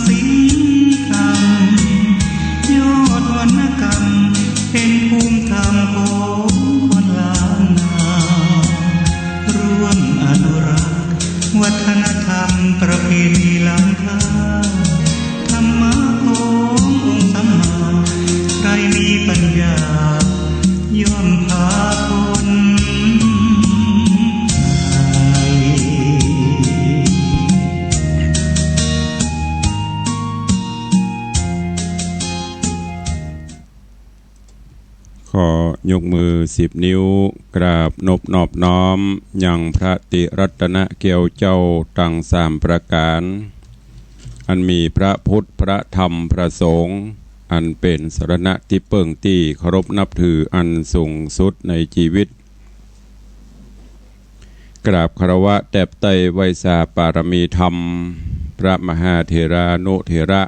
ศิลธรรมยอดวรรณกรรมเป็นภูมิธรรมของคนล้านนาร่วมอนุรักษ์วัฒนธรรมประเพณีล้ำค่าธรรมะขององค์สัมมาใครมีปัญญาย่อมพาคนขอยกมือ10 นิ้วกราบนอบน้อมยังพระติรัตนเกี่ยวเจ้าตั้ง3 ประการอันมีพระพุทธพระธรรมพระสงฆ์อันเป็นสรณะที่เปิ่งที่เคารพนับถืออันสูงสุดในชีวิตกราบคารวะแตบไตไวยสาปารมีธรรมพระมหาเถรานุเถระ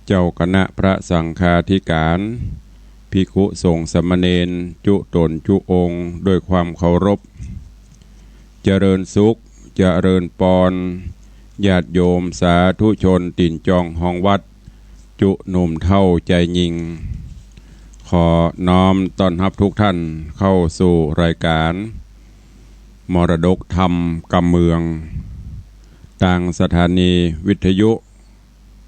เจ้าคณะพระสังฆาธิการภิกขุสงฆ์สามเณรจุตนจุองค์ด้วยความเคารพเจริญสุขเจริญปอนญาติโยมสาธุชนติ่นจองห้องวัดจุหนุ่มเท่าใจยิงขอน้อมต้อนรับทุกท่านเข้าสู่รายการมรดกธรรมกำเมืองต่างสถานีวิทยุ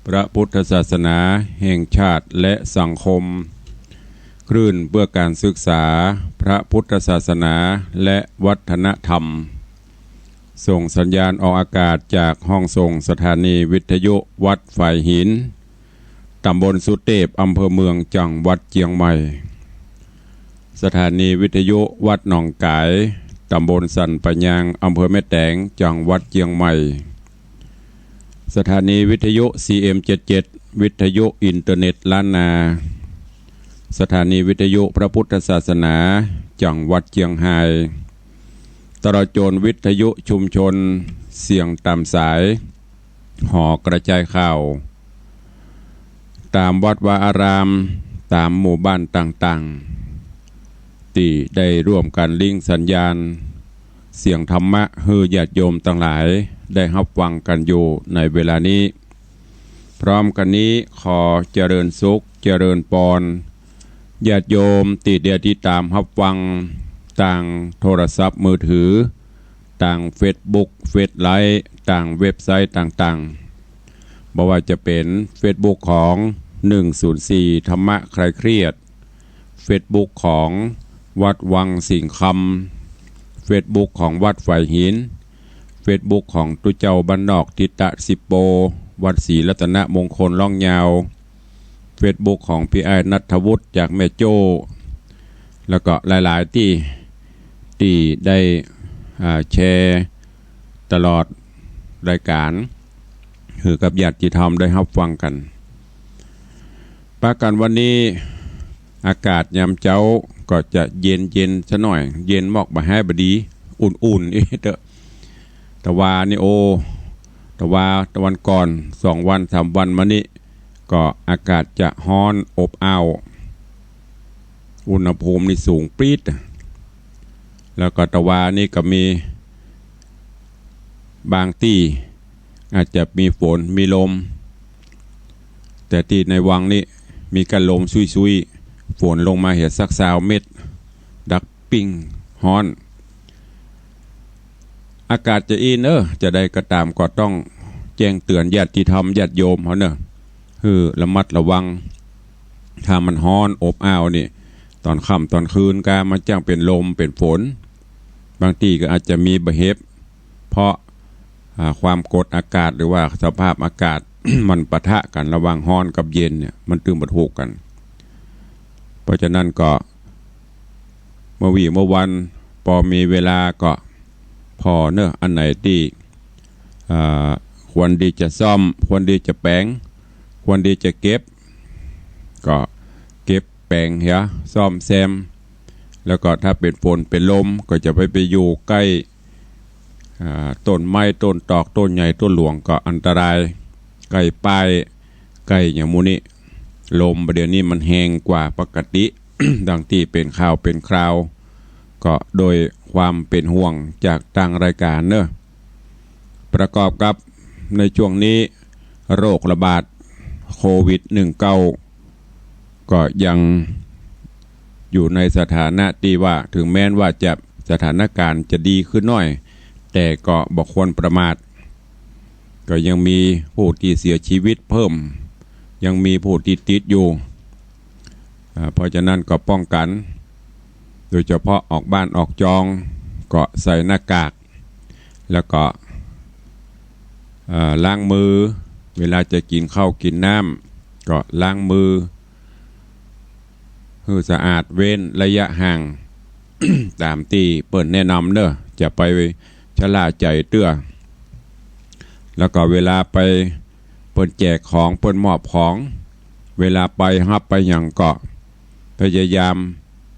พระพุทธศาสนาแห่งชาติและสังคมคลื่นเพื่อการศึกษาพระพุทธศาสนาและวัฒนธรรมส่งสัญญาณออกอากาศจากห้องส่งสถานีวิทยุวัดฝ่ายหินตำบลสุเทพอำเภอเมืองจังหวัดเชียงใหม่สถานีวิทยุวัดหนองกายตำบลสันปะยางอำเภอแม่แตงจังหวัดเชียงใหม่สถานีวิทยุ CM77 วิทยุอินเทอร์เน็ตล้านนาสถานีวิทยุพระพุทธศาสนาจังหวัดเชียงรายตลอดจนวิทยุชุมชนเสียงตามสายหอกระจายข่าวตามวัดวาอารามตามหมู่บ้านต่างๆที่ได้ร่วมกันลิงสัญญาณเสียงธรรมะให้ญาติโยมทั้งหลายได้รับฟังกันอยู่ในเวลานี้พร้อมกันนี้ขอเจริญสุขเจริญปอนญาติโยมติดเดียที่ตามรับฟังต่างโทรศัพท์มือถือต่างเฟซบุ๊กเฟซไลฟ์ต่างเว็บไซต์ต่างๆบอกว่าจะเป็นเฟซบุ๊กของ104ธรรมะคลายเครียดเฟซบุ๊กของวัดวังสิงห์คำเฟซบุ๊กของวัดฝ่ายหินเฟซบุ๊กของตุเจ้าบ้านนอกทิตะสิโปวัดศรีรัตนมงคลล่องยาวเฟซบุ๊กของพี่ไอ้ณัฐวุฒิจากแม่โจ้แล้วก็หลายๆที่ได้แชร์ตลอดรายการคือกับญาติธรรมได้รับฟังกันประกันวันนี้อากาศยามเจ้าก็จะเย็นซะหน่อยเย็นมอกมาให้บดีอุ่นๆเด้อแต่ว่านี่แต่ว่าตะวันก่อน2 วัน3 วันมานี้ก็อากาศจะร้อนอบอ้าวอุณหภูมินี่สูงปรี๊ดแล้วก็ตะวันนี่ก็มีบางที่อาจจะมีฝนมีลมแต่ที่ในวังนี่มีการลมซุยๆฝนลงมาเห็นสัก20 เม็ดดักปิ้งฮ้อนอากาศจะจะได้ก็ตามก็ต้องแจ้งเตือนญาติธรรมญาติโยมเขาคือระมัดระวังถ้ามันฮ้อนอบอ้าวนี่ตอนค่ำตอนคืนก็มันจ้างเป็นลมเป็นฝนบางทีก็อาจจะมีบะเฮ็บเพราะความกดอากาศหรือว่าสภาพอากาศ มันปะทะกันระหว่างฮ้อนกับเย็นเนี่ยมันตึงประทุกัน เพราะฉะนั้นก็เมื่อวันพอมีเวลาก็พออันไหนที่ควรดีจะซ่อมควรดีจะแปลงควรดีจะเก็บก็เก็บแปลงซ่อมแซมแล้วก็ถ้าเป็นฝนเป็นลมก็จะไปอยู่ใกล้ต้นไม้ต้นตอกต้นใหญ่ต้นหลวงก็อันตรายใกล้ป้ายใกล้อย่างมูนี้ลมประเดี๋ยวนี้มันแห้งกว่าปกติ ดังที่เป็นข่าวเป็นคราวก็โดยความเป็นห่วงจากทางรายการประกอบกับในช่วงนี้ โรคระบาดโควิด-19 ก็ยังอยู่ในสถานะที่ว่าถึงแม้นว่าจะสถานการณ์จะดีขึ้นหน่อยแต่ก็บ่ควรประมาทก็ยังมีผู้ที่เสียชีวิตเพิ่มยังมีผู้ที่ติดอยู่เพราะฉะนั้นก็ป้องกันโดยเฉพาะออกบ้านออกจองก็ใส่หน้ากากแล้วก็ล้างมือเวลาจะกินข้าวกินน้ำก็ล้างมือให้สะอาดเว้นระยะห่าง ตามที่เปิดแนะนำเด้อจะไปชะล่าใจเตื้อแล้วก็เวลาไปเปิดแจกของเปิดมอบของเวลาไปฮับไปอย่างก็พยายาม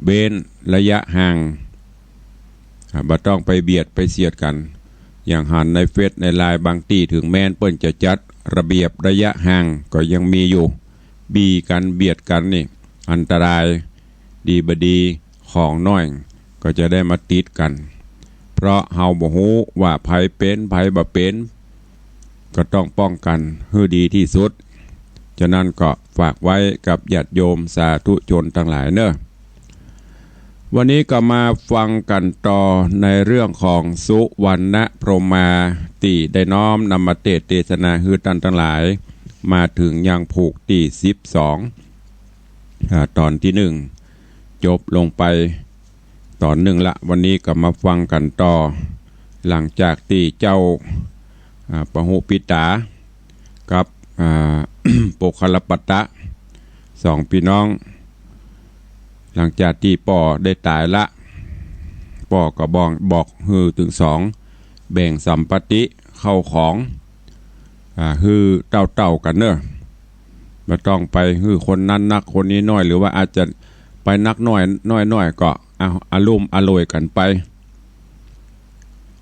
เว้นระยะห่างบ่ต้องไปเบียดไปเสียดกันอย่างหันในเฟซในไลน์บางที่ถึงแม้นเปิ้นจะจัดระเบียบระยะห่างก็ยังมีอยู่บีกันเบียดกันนี่อันตรายดีบดีของน้อยก็จะได้มาติดกันเพราะเฮาบ่ฮู้ว่าภัยเป็นภัยบ่เป็นก็ต้องป้องกันให้ดีที่สุดฉะนั้นก็ฝากไว้กับญาติโยมสาธุชนทั้งหลายเนอะวันนี้ก็มาฟังกันต่อในเรื่องของสุวรรณพรหมาที่ได้น้อมนำมาเทศนาให้ท่านทั้งหลายมาถึงยังผูกที่12ตอนที่1จบลงไปตอน1ละวันนี้ก็มาฟังกันต่อหลังจากที่เจ้าปหุปิตากับโปคลปัตตะ2พี่น้องหลังจากที่ป่อได้ตายละป่อก็บอกฮือถึง2แบ่งสัมปติเข้าของฮือเต่ากันเนอะไม่ต้องไปฮือคนนั้นนักคนนี้น้อยหรือว่าอาจจะไปนักน้อยก็อารมณ์อร่อยกันไป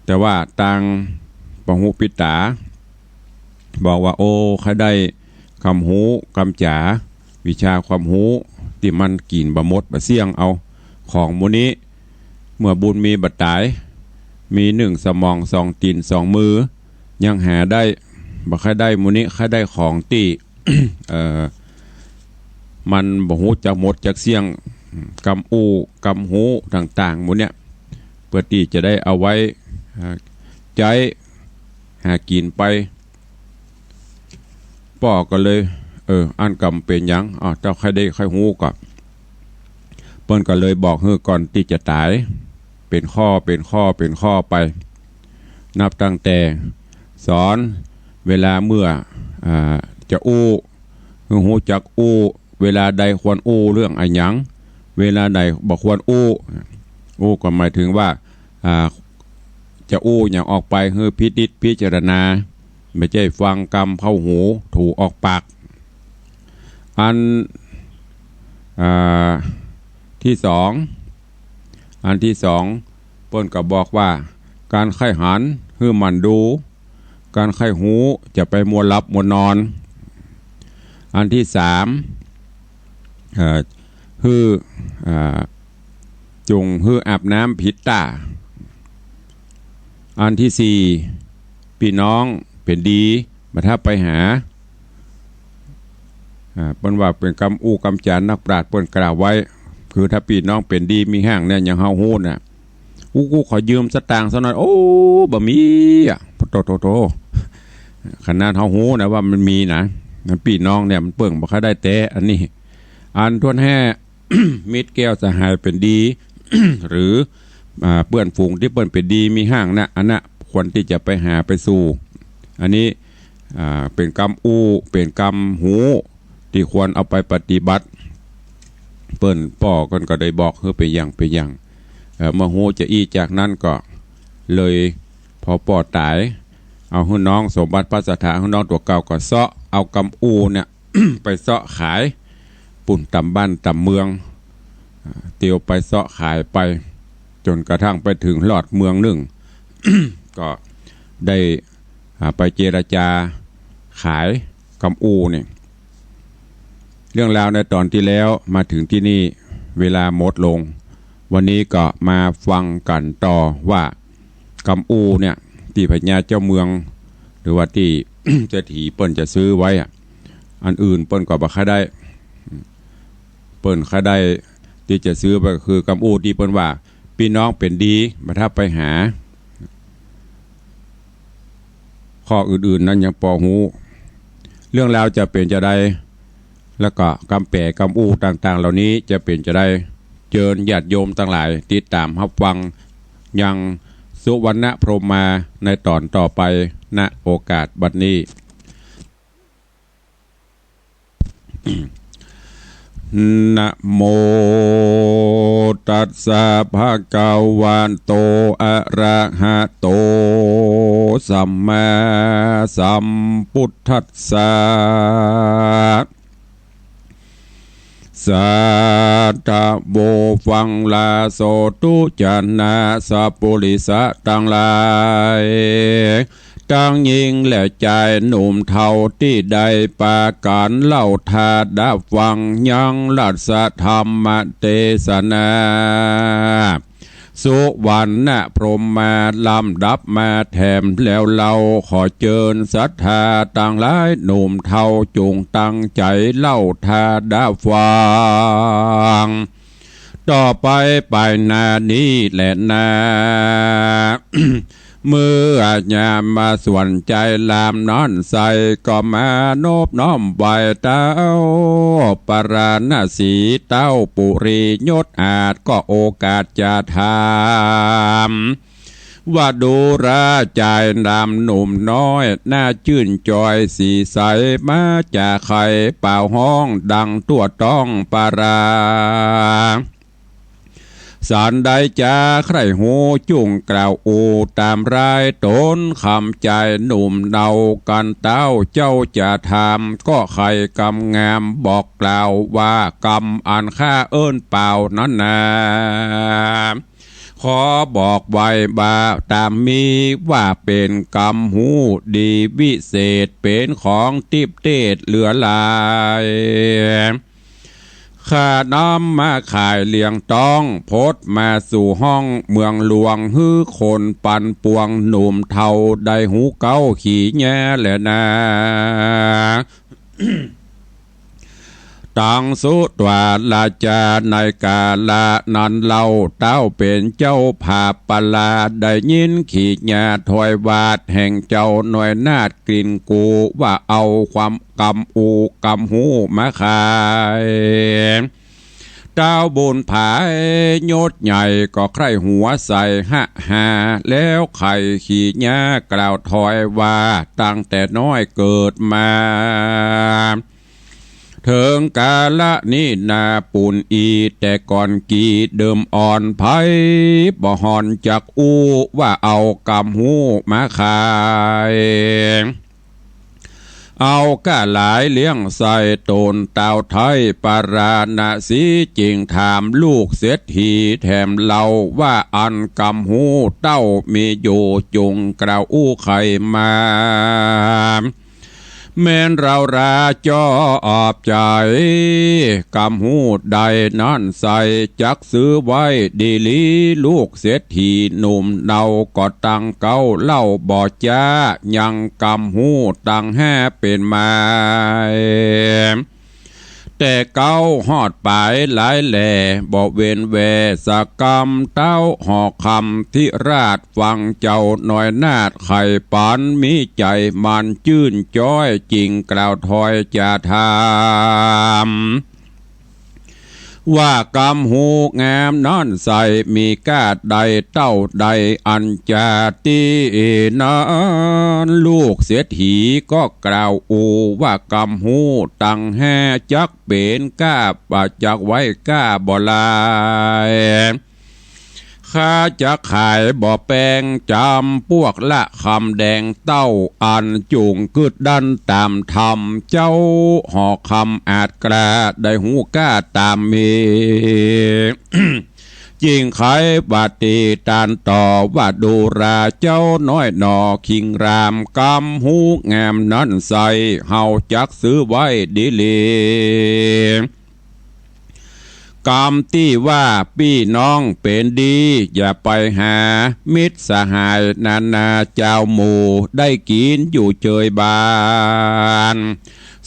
แต่ว่าทางปหุปิตาบอกว่าโอ้ใครได้คำหูคำจ๋าวิชาความหูที่มันกินบะมดบะเสี่ยงเอาของมูนี้เมื่อบุญมีบัดตายมี1สมอง2ตีน2มือยังหาได้บ่ใครได้มูนี้ใครได้ของที่ มันบ่ฮู้จักหมดจักเสี่ยงกำอูกำหูต่างๆมูเนี่ยเพื่อที่จะได้เอาไว้ใจหากินไปป่อก็เลยอันกำเป็นยังเจ้าใครได้ใครหูก็เปิ้นก็เลยบอกให้ก่อนที่จะตายเป็นข้อไปนับตั้งแต่สอนเวลาเมื่อจะอู้หูจักอู้เวลาใดควรอู้เรื่องอะไรหยังเวลาใดบ่ควรอู้ก็หมายถึงว่าจะอู้อย่างออกไปให้พิจารณาไม่ใช่ฟังกรรมเข้าหูถูออกปากอันที่2เปิ้นก็บอกว่าการไข้หันให้มันดูการไข้หูจะไปมัวหลับมัวนอนอันที่3คือจงให้อาบน้ำผิดตาอันที่4พี่น้องเป็นดีมาถ้าไปหาเปิ้นว่าเป็นกำอู้กำจานนักปราชญ์เปิ้นกล่าวไว้คือถ้าพี่น้องเป็นดีมีห้างเนี่ยอย่างเฮาฮู้น่ะกูขอยืมสตางค์ซะหน่อยโอ้บ่มีโตขนาดเฮาฮู้นะว่ามันมีนะพี่น้องเนี่ยมันเปิ้งบ่ค่อยได้แต่อันนี้อันทวนแห่ มิตรแก้วสหายเป็นดี หรือเพื่อนฝูงที่เปิ้นเป็นดีมีห้างนะอันน่ะควรที่จะไปหาไปสู่อันนี้เป็นกรรมอู้เป็นกรรมหูที่ควรเอาไปปฏิบัติเปิ้นป่อกันก็ได้บอกให้ไปอย่างเมื่อหูจะอี้จากนั้นก็เลยพอป่อตายเอาให้น้องสมบัติพระสถานให้น้องตัวเก่าก็เซาะเอากรรมอู้เนี่ย ไปเซาะขายปุ่นตำบ้านตำเมืองเตียวไปเซาะขายไปจนกระทั่งไปถึงหลอดเมืองหนึ่ง ก็ได้ไปเจรจาขายกำอูเนี่ยเรื่องราวในตอนที่แล้วมาถึงที่นี่เวลาหมดลงวันนี้ก็มาฟังกันต่อว่ากำอูเนี่ยที่พญาเจ้าเมืองหรือว่าที่ เศรษฐีเปิ้นจะซื้อไว้อันอื่นเปิ้นก็บ่ค่อยได้เปิ้นค่อยได้ที่จะซื้อไปก็คือกำอูที่เปิ้นว่าพี่น้องเป็นดีมาถ้าไปหาข้ออื่นๆนั้นยังปอหูเรื่องราวจะเป็นจะได้แล้วก็กำแปะกำอู้ต่างๆเหล่านี้จะเป็นจะได้เจิญญาติโยมทั้งหลายติดตามรับฟังยังสุวรรณพรหมมาในตอนต่อไปณโอกาสบัดนี้ นะโมตัสสะภะคะวะโตอะระหะโตสัมมาสัมพุทธัสสะสัทธะโบฟังลาโสตุจันนาสัพปุริสะทั้งหลายทั้งหญิงและชายหนุ่มเฒ่าที่ได้ปาการเล่าทาดับฟังยังรัสธรรมเทศนาสุวรรณพรหมมาลำดับมาแถมแล้วเราขอเชิญศรัทธาต่างหลายหนุ่มเฒ่าจงตั้งใจเล่าทาดับฟังต่อไปไปนานี้แหละนา เมื่อยามมาส่วนใจลามนอนใส่ก็มานบน้อมไหวเต้าปราณสีเต้าปุรียศอาจก็โอกาสจะทำว่าดูราใจดำหนุ่มน้อยน่าชื่นจอยสีใสมาจากไข่เป่าห้องดังตัวต้องปราสารใดจะใครหูจุ่งกล่าวอูตามรายตนคำใจหนุ่มเดากันเต้าเจ้าจะทำก็ใครกำงามบอกกล่าวว่ากำอันค่าเอิ้นเปล่านั้นนาขอบอกไว้บ่าตามมีว่าเป็นกำหูดีวิเศษเป็นของทิพเทศเหลือหลายข้าน้ำมาขายเลี้ยงต้องพดมาสู่ห้องเมืองหลวงฮื้อคนปันปวงหนุ่มเทาได้หูเก้าขี่แง่แหละนา ตังสุตวาลาจาในกาลานันเล่าเต้าเป็นเจ้าภาพปลาได้ยินขีดญาถอยวาดแห่งเจ้าหน่วยนาดกลิ่นกูว่าเอาความกำอูกำหูมาขายเต้าบุญผายโยดใหญ่ก็ใครหัวใส่หาแล้วไข่ขีดญากล่าวถอยว่าตั้งแต่น้อยเกิดมาเถิงกาละนี่นาปุนอีแต่ก่อนกีเดิมอ่อนไผ่บ่หอนจากอู้ว่าเอากำหูมาขายเอาก้าหลายเลี้ยงใส่ตนเต่าไทยปาราณสีจริงถามลูกเศรษฐีแถมเล่าว่าอันกำหูเต้ามีอยู่จงกล่าวอู้ไข่มาแม้นเราราจออบใจกำหูใดนั่นใส่จักซื้อไว้ดีลีลูกเศรษฐีหนุ่มเดาก็ตั้งเก้าเล่าบ่จ้ายังกำหูตั้งแห่เป็นไม้แต่เก้าหอดปลายหลายแหล่บ่เว้นแวสกรรมเต้าหอกคำที่ราชฟังเจ้าหน่อยนาดไข่ปันมีใจมันจื่นจ้อยจริงกล่าวถอยจะทำว่ากำหูงามนั่นใสมีกาดใดเต้าใดอันจาตีนั้นลูกเสียถีก็กล่าวอูว่ากำหูตั้งแห่จักเป็นก้าบาจักไว้ก้าบ่ลายข้าจะขายบ่แปลงจำพวกละคำแดงเต้าอันจุงกึดดันตามธรรมเจ้าหอกคำอาจกระได้หูก้าตามมี จิงไขบาตีตานต่อว่าดูราเจ้าน้อยหนอคิงรามกำหูงามนั้นใส่เฮาจักซื้อไว้ดีลี กรรมที่ว่าพี่น้องเป็นดีอย่าไปหามิตรสหายนาเจ้าหมู่ได้กินอยู่เจยบาน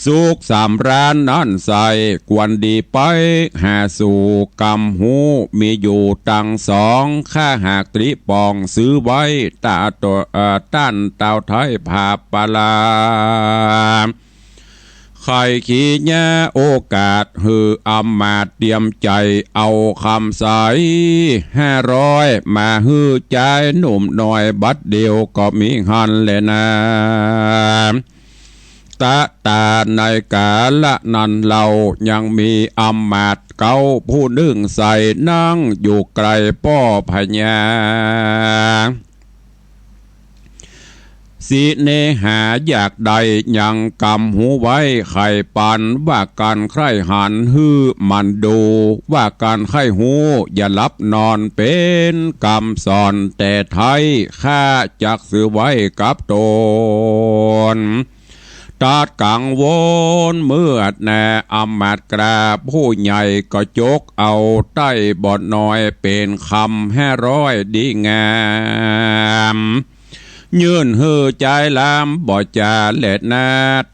สุขสำราญนั่นใส่กวนดีไปหาสู่กำหูมีอยู่ตั้งสองข้าหากตริปองซื้อไว้ตาตัวต้านเต่าไทยผาปลาใครขี้แย่โอกาสหืออำมาตย์เตรียมใจเอาคำใส500มาหื้อใจหนุ่มหน่อยบัดเดียวก็มีหันเลยนะตาในกาละนั้นเรายังมีอำมาตย์เก่าผู้นึ่งใส่นั่งอยู่ไกลป้อพญาสิเนหาอยากใดยังกำหูไว้ไข่ปันว่าการใคร่หันฮื้อมันดูว่าการไข้หูอย่าลับนอนเป็นกำสอนแต่ไทยข้าจักซื้อไว้กับตนตัดกังวลเมื่อแน่อำมาตย์กราผู้ใหญ่ก็จกเอาใต้บอดน้อยเป็นคำ500ดีงามยื่นหือใจลามบ่จาเล็ดนา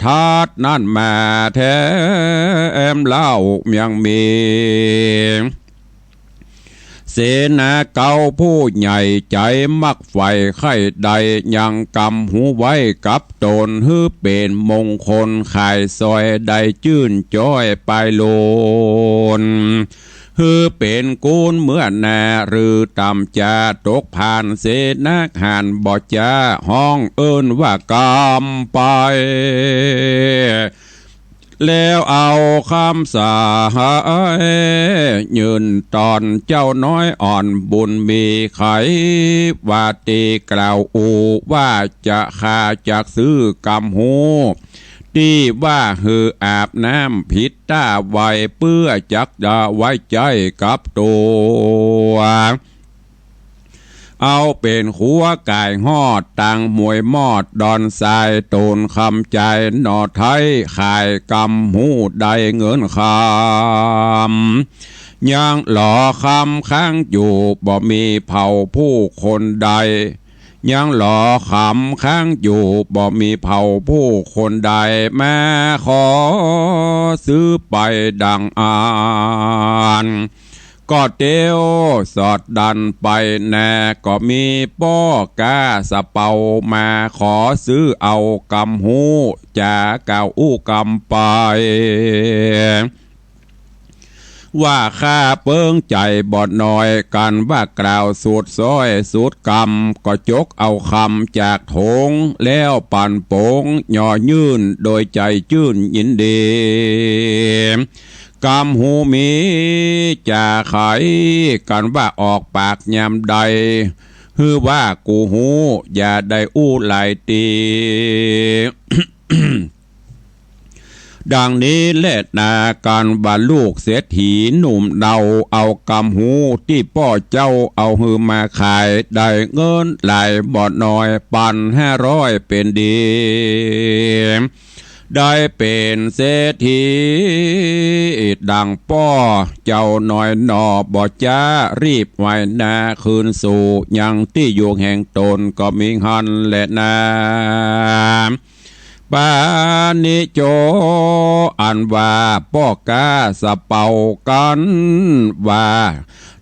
ทัดนั่นมาแท้เล่ายังมีเสนาเก่าผู้ใหญ่ใจมักไฟไข่ใดยังกำหูไว้กับตนฮือเป็นมงคลขายซอยใดจื่นจ้อยไปโลนฮือเป็นกูลเมื่อนาหรือตำจาตกผ่านเสนาหานบ่จาห้องเอิ้นว่ากำไปแล้วเอาคำสายืนตอนเจ้าน้อยอ่อนบุญมีไขว่าตีกล่าวอูว่าจะฆ่าจากซื้อกำหูที่ว่าหืออาบน้ำผิดตาไว้เพื่อจักจะไว้ใจกับตัวเอาเป็นขัวกายหอดตังมวยมอดดอนทรายตูนคำใจหนอไทยขายกำหูได้เงินคำยังหล่อคำค้างอยู่บ่มีเผ่าผู้คนใดยังหล่อคำค้างอยู่บ่มีเผ่าผู้คนใดแม้ขอซื้อไปดังอ่านก็เตียวสอดดันไปแน่ก็มีป้อกาสะเปามาขอซื้อเอากำหูจากเก่าอู้กำไปว่าข้าเปิ้งใจบอดน้อยกันว่ากล่าวสูตรซ้อยสูตรกรรมก็จกเอาคำจากโถงแล้วปั่นโป่งย่อยื่นโดยใจจื่นยินดีกำหูมีจะไขกันว่าออกปากยามใดฮือว่ากูหูอย่าได้อู้ไหลตี ดังนี้เล็ดนาการว่าลูกเศรษฐีหนุ่มเดาเอากำหูที่พ่อเจ้าเอาฮือมาขายได้เงินหลายบอดน้อยปัน500เป็นดีได้เป็นเศรษฐีดังป้อเจ้าหน่อยหนอบ่จ้ารีบไว้นาคืนสู่ยังที่อยู่แห่งตนก็มีหันและนาปานิโจอันว่าป้อกาสะเป่ากันว่า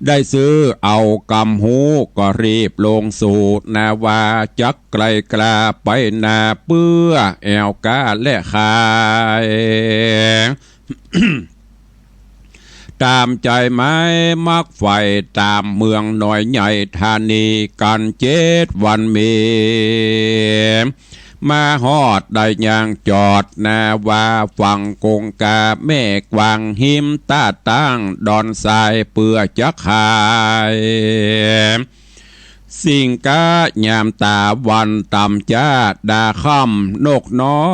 ได้ซื้อเอากำหูก็รีบลงสู่นาว่าจักไกลกลาไปนาเปื้อแอวกาและขาย ตามใจไม้มักไฟตามเมืองหน่อยใหญ่ธานีกัน7 วันมีมาฮอดได้ยังจอดนาว่าฟังกงกาแม่กวางหิมตาตั้งดอนทรายเปื่อจะขายสิ่งกายามตาวันต่ำจ้าดาค่ำนกน้อ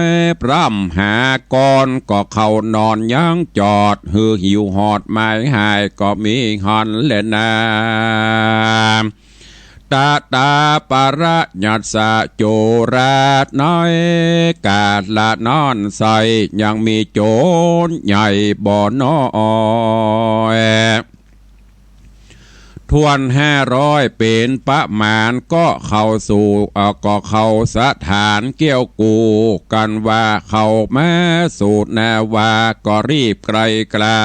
ยพร่ำหากรก็เข้านอนยังจอดหือหิวหอดไม้หายก็มีหันและนาตาปาระญัสสะโจราดน้อยกาดละนอนใสยังมีโจรใหญ่บ่อน้อย อยทวน500เป็นประมาณก็เข้าสู่ก็เข้าสถานเกี่ยวกูกันว่าเข้ามาสู่นาวาก็รีบไกลกลา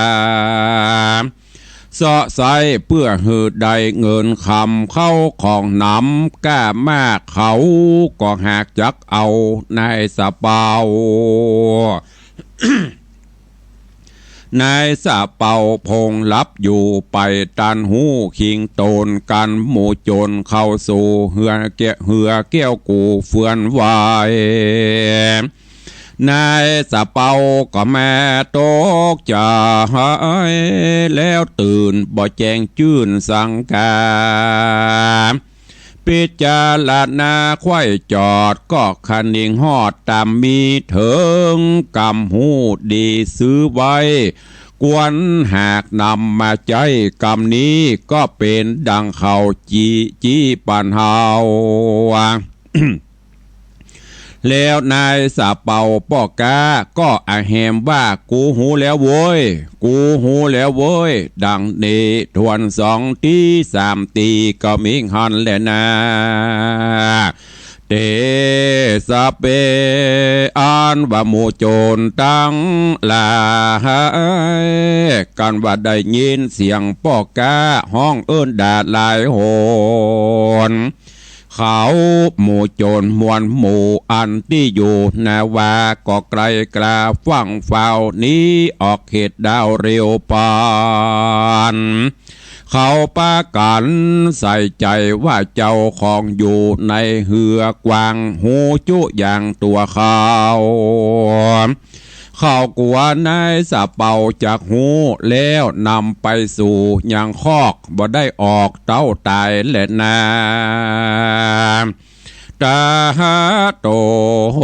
เสาะใสเพื่อหืดใดเงินคำเข้าของน้ำก้ามากเขาก็หากจักเอาในสะเปา นายสะเป่าพงลับอยู่ไปตันหูคิงโตนกันหมู่โจรเข้าสู่เหือเกี้ยวกูเฟื่อนวายนายสะเป่าก็แม่ตกใจแล้วตื่นบ่แจงจื่นสังกาพิจารณาควายจอดก็คันนิงฮอดตามมีเถิงกำหูดีซื้อไว้กวนหากนำมาใจกำนี้ก็เป็นดังเขาจีปันเฮา แล้วนายสะเป่าป้อกาก็อาแหมว่ากูหูแล้วโว้ยกูหูแล้วโว้ยดังนี้ทวน2 ตี 3 ตีก็มิหันแลนะเตสะเปอันว่าหมู่โจรตั้งหลายกันว่าได้ยินเสียงป้อกาห้องเอิ้นดาหลายโหนเขาหมู่โจรมวลหมู่อันที่อยู่นาวาก็ไกลกลาฟังเฝ้านี้ออกเขตดาวเร็วปานเขาปากันใส่ใจว่าเจ้าของอยู่ในเหือกวางหูจุอย่างตัวเขากลัวนายสะเป่าจากหูแล้วนำไปสู่ยังคอกบ่ได้ออกเต้าตายแหละนาตาโตโห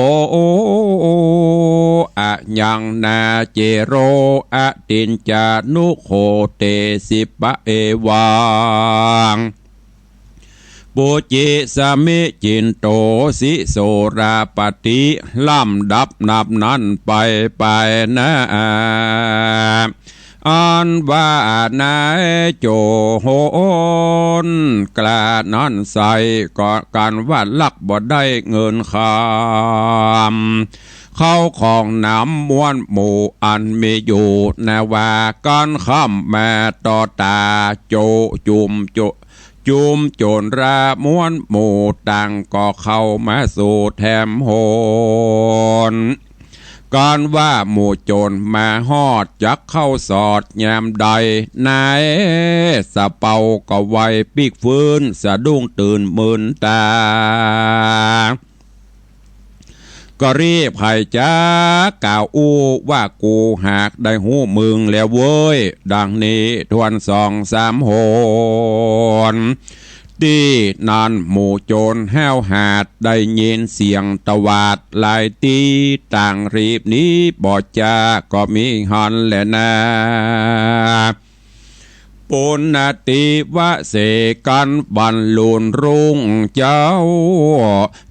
อะยังนาเจโรอะตินจานุโคเตสิปะเอวังปุจิสมิจินโตสิโสราปฏิลำดับนับนั้นไปนะอันว่านายโจโหนกล้านั้นใส่ก็การว่าลักบ่ได้เงินคำเข้าของน้ำม้วนหมู่อันมีอยู่นาวากันข้ามแม่ต่อตาโจจุมโจรราม้วนหมู่ต่างก็เข้ามาสู่แถมโหนการว่าหมู่โจรมาฮอดจักเข้าสอดยามใดนายสะเป่าก็ไวปีกฟื้นสะดุ้งตื่นมึนตาก็รีบให้จ้ากล่าวอู้ว่ากูหากได้หูมึงแล้วเว้ยดังนี้ทวน2 3 โหนที่นั่นหมู่โจรแห้วหาดได้ยินเสียงตวาดหลายตีต่างรีบนี้บ่จาก็มีหันแหละนะปุณณติวะเสกันบันลุนรุ่งเจ้า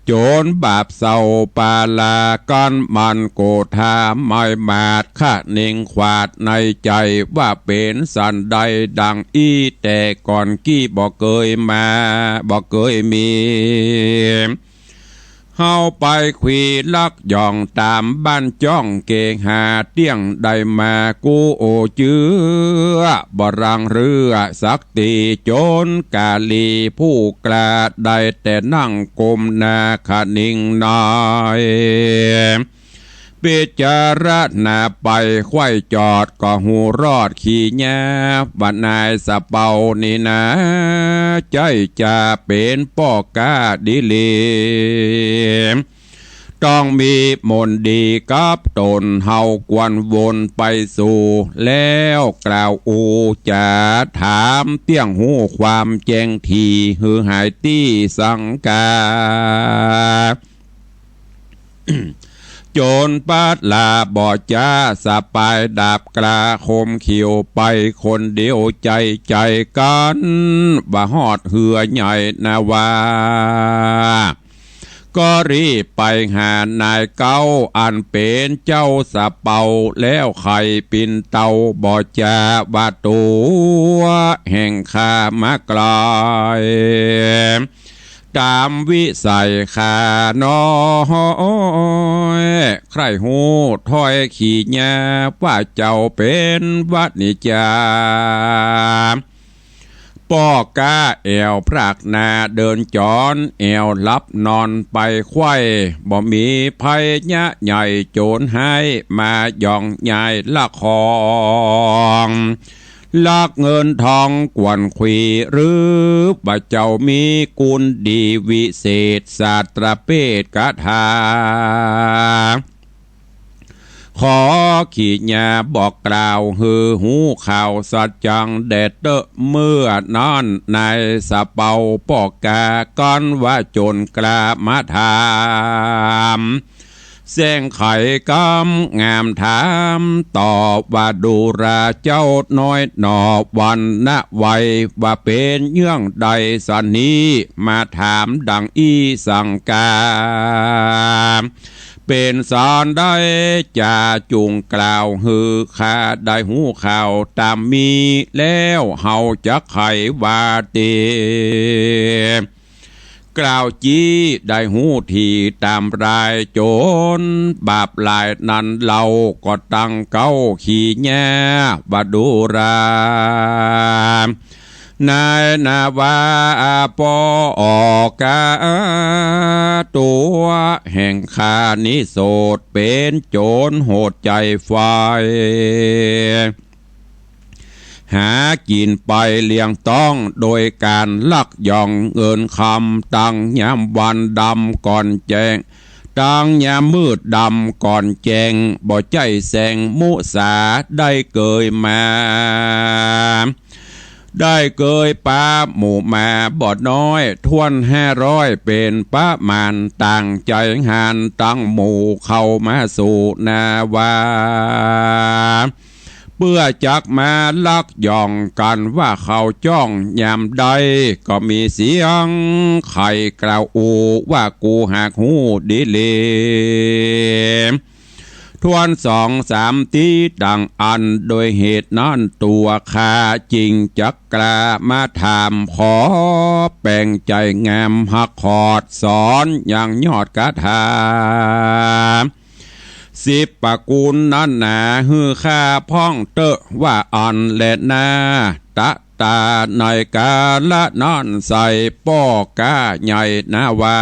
โจรบาปเศร้าปาลากันมันโกธาไม่มาดขะเน่งขวาดในใจว่าเป็นสันใดดังอีแต่ก่อนกี้บ่เคยมาบ่เคยมีเฮาไปขวีลักย่องตามบ้านจ้องเกงหาเตี้ยงได้มากูโอเจือบ่รังเรือสักตีโจรกาลีผู้กล้าได้แต่นั่งกลมหน้าขะนิ่งน้อยพิจารณาไปควายจอดก็หูรอดขี่แย่บัดนายสะเป่านี่นะใจจะเป็นป้อกาดิลีต้องมีมนดีกับตนเฮากวนวนไปสู่แล้วกล่าวอูจะถามเตี้ยงหูความแจ้งทีหือหายตี้สังกา โจรปัดลาบ่จ้าสะปายดาบกลาคมเขียวไปคนเดียวใจกันว่าฮอดเหือใหญ่นาวา ก็รีบไปหานายเก้าอันเป็นเจ้าสะเปาแล้วไข่ปินเตาบ่จาบาตัวแห่งข้ามากลายตามวิสัยข้าน้อยใครหูถ้อยขี่ญาว่าเจ้าเป็นวัดนิจาป้อกาแอวพรากนาเดินจอนแอวลับนอนไปไข้บ่มีภัยยะใหญ่โจรให้มาย่องใหญ่ละคองลักเงินทองกวนขวีหรือบ่เจ้ามีกุลดีวิเศษศาสตรเปตกถาขอขีญาบอกกล่าวฮือหูข่าวสัจจังเด็ดเตอเมื่อนอนในสะเปาปอกกาก้อนว่าจนกล้ามาถามเส้งไข่กำงามถามตอบว่าดูราเจ้าน้อยหนอวันนะไวว่าเป็นเยื่องใดสันนี้มาถามดังอีสังกาเป็นสอนได้จะจุงกล่าวฮือข้าได้หูข่าวตามมีแล้วเฮาจะไขว่าเตกล่าวจี้ได้หูทีตามรายโจรบาปลายนั้นเราก็ตั้งเก้าขี่แง่บาดูรานายนาวาปออกาตัวแห่งข้านิโสดเป็นโจรโหดใจไฟหากินไปเลี้ยงต้องโดยการลักย่องเงินคำตั้งยามวันดำก่อนแจงตั้งยามมืดดำก่อนแจงบ่ใจแสงมุสาได้เกยมาได้เกยป้าหมู่มาบอดน้อยทวน500เป็นป้ามานต่างใจหานตั้งหมู่เข้ามาสู่นาวาเพื่อจักมาลักย่องกันว่าเขาจ้องยามใดก็มีเสียงไข่กล่าวอูว่ากูหากหูดีเลยทวน2-3ตีดังอันโดยเหตุนั้นตัวข้าจริงจักกล้ามาถามขอแป่งใจงามหักขอดสอนอย่างยอดกถา10 ปกูลนั้นหนาฮือข้าพ้องเตอะว่าอันและนาตะตาในกาละนอนใส่ป้อกาใหญ่นาวา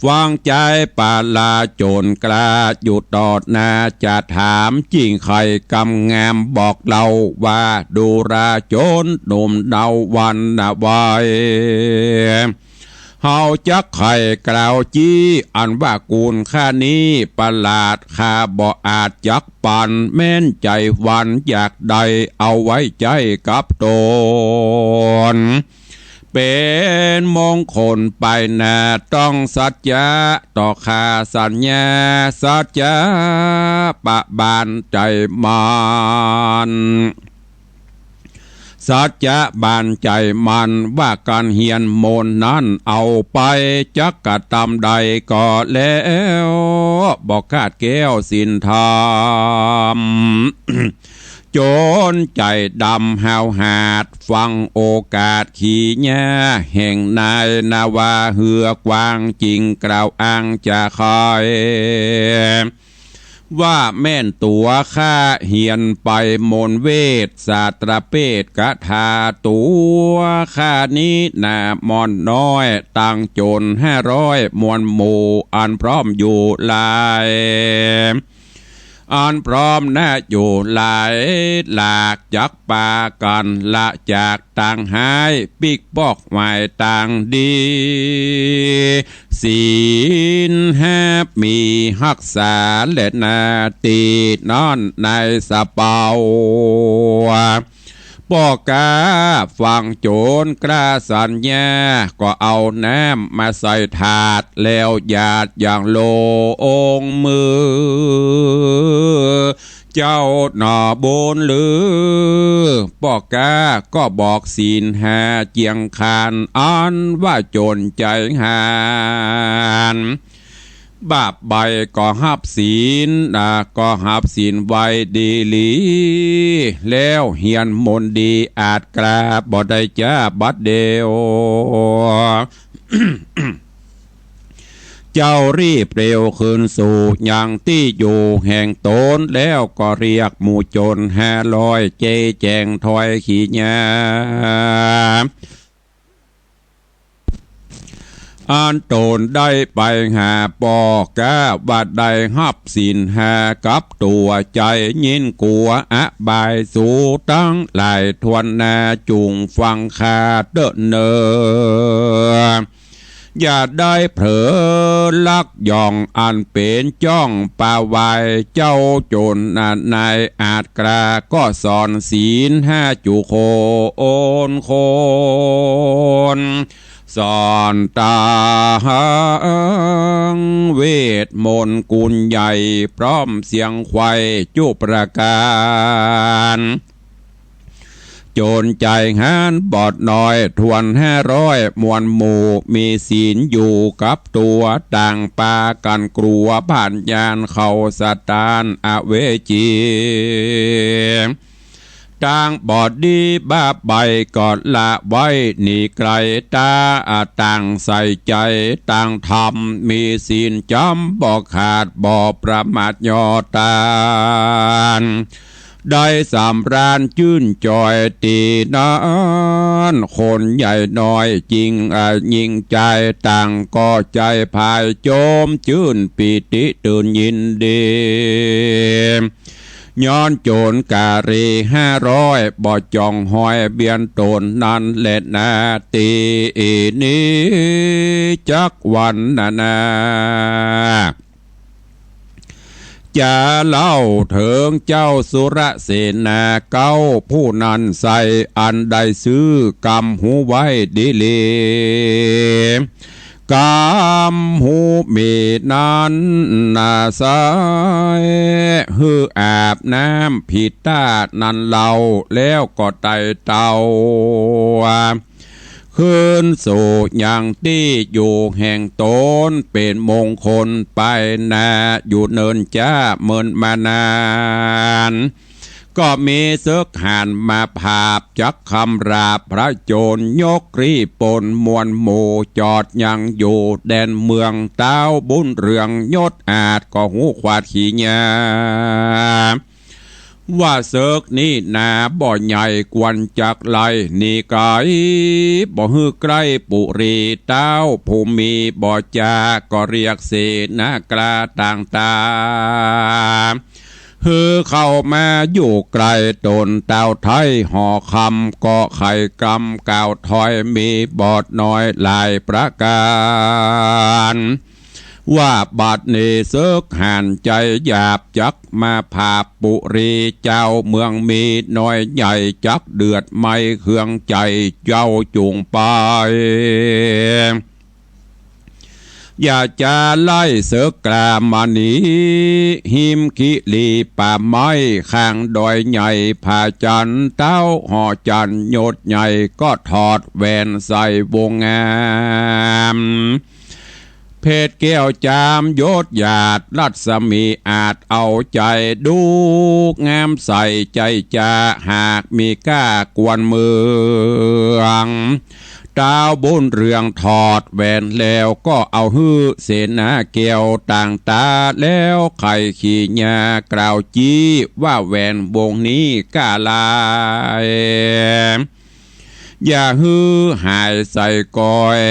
ฟังใจปาลาโจรกล้าหยุดตอดนาจะถามจริงใครกำงามบอกเราว่าดูราโจรหนุ่มเดาวันนะไว้เฮาจักไข่กล่าวจี้อันว่ากูลข้านี้ประหลาดข้าบ่อาจจักปันแม่นใจวันอยากใดเอาไว้ใจกับตนเป็นมงคลไปนาต้องสัจจะต่อข้าสัญญาสัจจะปะบานใจมันสัจจะบานใจมันว่าการเฮียนมนนั้นเอาไปจักกะตำใดก็แล้วบอกคาดแก้วสินธรรม โจรใจดำหาวหาดฟังโอกาสขี่แง่แห่งนายนาวาเหือกวางจริงกล่าวอ้างจะคอยว่าแม่นตัวข้าเหียนไปมนเวทศาสตรเปตกถาตัวข้านี้นามอนน้อยตั้งโจร500มวลหมู่อันพร้อมอยู่ลายอันพร้อมน่าอยู่หลายหลากจักปากันละจากต่างหายปิกบอกหมายต่างดีศีลมีหักษาและนาตีนอนในสะเปาปอกาฟังโจรกล้าสัญญาก็เอาน้ำมาใส่ถาดแล้วหยาดอย่างโลองมือ เจ้าหน่อบนหรือปอกกาก็บอกศีลหาเจียงคานอันว่าโจรใจหานบาปใบก็หับศีลก็หับศีลไว้ดีหลีแล้วเฮียนมนดีอาจกราบบ่ได้จ้าบัดเดียว เจ้ารีบเร็วคืนสู่อย่างที่อยู่แห่งตนแล้วก็เรียกหมู่โจร500เจแจงถอยขี้ยาอันโตนได้ไปหาปอกาบัดได้หับศีลหากับตัวใจยินกลัวบายสู่ตั้งหลายทวนนาจุงฟังคาเดินเนออย่าได้เผลอลักย่องอันเป็นจ้องป่าวายเจ้าโจรนายอาจกราก็สอนศีล5จุโคโอนโคนสอนตาเวทมนต์กุลใหญ่พร้อมเสียงไขว้จุประการโจรใจหานบอดน้อยทวน500มวลหมู่มีศีลอยู่กับตัวต่างปากันกลัวผ่านยานเข้าสตานอเวจีต่างบอดดีบ้าใบกอดละไว้หนีไกลตาต่างใส่ใจต่างทำมีศีลจำบ่ขาดบ่ประมาทยอตานได้สำราญชื่นจอยตีนานคนใหญ่น้อยจริงยิ่งใจต่างก็ใจภายโจมชื่นปิติตื่นยินดีย้อนโจรการี500บ่จองหอยเบียนตนนั้นแหละนาตีนี้จักวันนาจะเล่าถึงเจ้าสุรเสนาเก้าผู้นั้นใส่อันใดซื้อกำหูไว้ดีเลกำหูมีนั้นนาสายฮืออาบน้ำผิดตานั้นเล่าแล้วก็ไต่เตาขึ้นสู่อย่างที่อยู่แห่งตนเป็นมงคลไปนาอยู่เนินจ้าเมินมานานก็มีเสือกหันมาภาพจักคำราพระโจรยกรีปนมวลหมู่จอดยังอยู่แดนเมืองเต้าบุญเรืองยศอาจก็หูขวาดขี้ยาว่าเสิกนี่นาบ่ใหญ่กวนจากไหลนี่ไกบ่ฮือใกล้ปุรีเต้าภูมิบ่จาก็เรียกเสนากลาต่างๆฮือเข้ามาอยู่ไกลตนเต้าไทยห่อคำก็ไข่กำก่าวถอยมีบอดน้อยหลายประการว่าบัดนี้เสกหันใจหยาบจักมาภาพปุรีเจ้าเมืองมีน้อยใหญ่จักเดือดไม่เครื่องใจเจ้าจุงไปอย่าจะไล่เสกกลามานีหิมกิลีป่าไม้ข้างดอยใหญ่ผาจันเต้าห่อจันโยดใหญ่ก็ถอดแหวนใส่วงงามเพศแก้วจามยศหยาดรัศมีอาจเอาใจดูงามใส่ใจจะหากมีก้ากวนเมืองดาวบุญเรืองถอดแหวนแล้วก็เอาฮื้อเสนาแก้วต่างตาแล้วไข่ขี้ยากล่าวจี้ว่าแหวนวงนี้ก้าลายอย่าฮือหายใส่ก้อย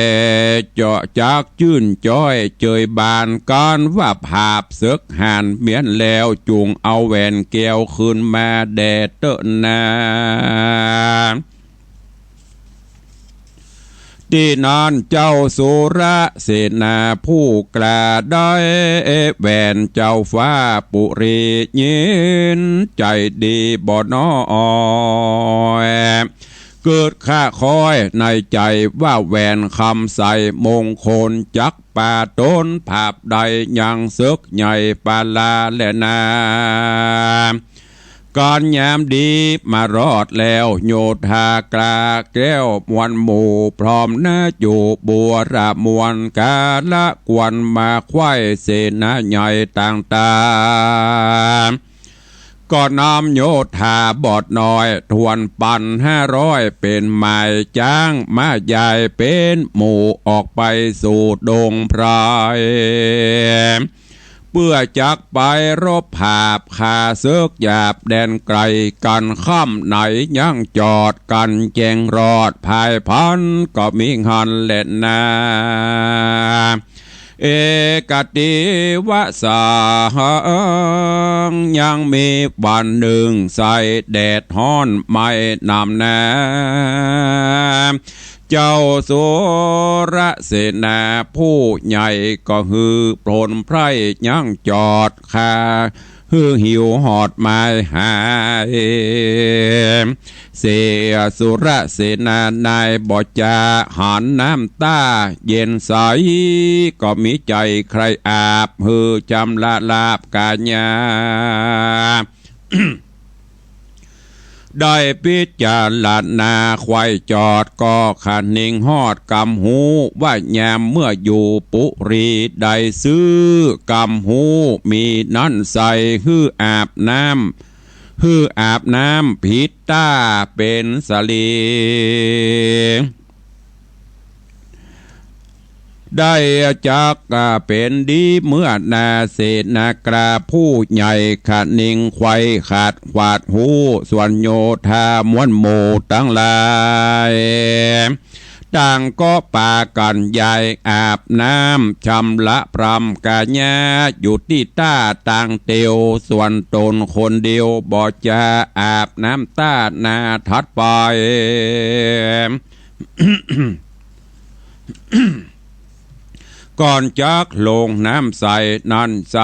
เจาะจากจื่นจ้อยเจยบานก้อนว่าภาพเสกหันเมียนแล้วจุงเอาแหวนแก้วคืนมาแดดเตอะนาที่นั่นเจ้าสุรเสนาผู้กล้าได้แหวนเจ้าฟ้าปุรียินใจดีบ่น้อยเกิดข้าคอยในใจว่าแหวนคำใส่มงคลจักป่าต้นภาพใดยังเสกใหญ่ปาลาและนา ก่อนยามดีมารอดแล้วโยธากลาแก้วมวลหมู่พร้อมนะอยู่บัวระมวลกาละกวนมาควายเสนาใหญ่ต่างๆก็นำโยธาบอดน้อยทวนปัน500เป็นหมายจ้างมาใหญ่เป็นหมู่ออกไปสู่ดงไพรเพื่อจักไปรบผาบขาเสือกหยาบแดนไกลกันค่ำไหนยังจอดกันแจงรอดภายพันก็มีหันเล่นนาเอกติวสายังมีวันหนึ่งใส่แดดฮ้อนไม่นำแนเจ้าสุรเสนาผู้ใหญ่ก็ฮือโปรนไพร่ยังจอดคาฮือหิวหอดไม้หายเสียสุรเสนานายบอจาหันน้ำตาเย็นใสก็มีใจใครอาบฮือจำละลาบกาญา ได้พิจารณาควายจอดก็ขันนิ่งฮอดกำหูว่ายามเมื่ออยู่ปุรีได้ซื้อกำหูมีนั่นใส่ฮืออาบน้ำผิดตาเป็นสลีได้จักเป็นดีเมื่อนาเศษนากราผู้ใหญ่ขาดนิ่งควายขาดขวาดหูส่วนโยธามวนโมตั้งหลายต่างก็ปากันใหญ่อาบน้ำชำละพรำกาญาอยู่ที่ต้าต่างเตียวส่วนตนคนเดียวบ่จะอาบน้ำต้านาทัดไป ก่อนจักลงน้ำใสนั่นใส